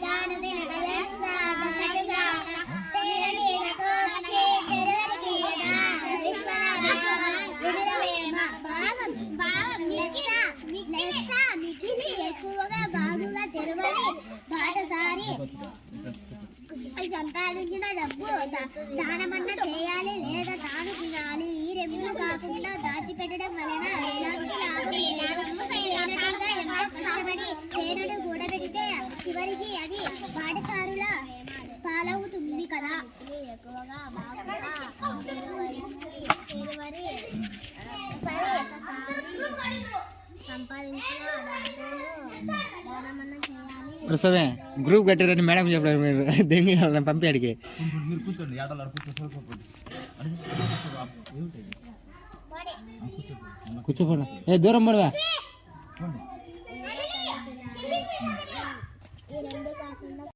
తాను తినక లెస్స దశకుగాక తేరనీగతో క్షేత్రవరికి మిగిలి ఎక్కువగా బాగుగా తెరవని బాటసారి సంపాదించిన డబ్బు దానమన్న చేయాలి లేదా తాను తినాలి. ఈ రెమ్ములు కాకుండా దాచిపెట్టడం వలన ఎంతో కష్టపడి తేనెను కూడబెడితే చివరికి అది బాటసారుల పాలవుతుంది కదా. ఎక్కువగా బాగుగా సంపాదించిన దానమన్న చేయాలి. ప్రసవే గ్రూప్ కట్టారని మేడం చెప్పలేదు. మీరు దెంగి పంపి అడిగి కూర్చోపోడా ఏ దూరం పడవా.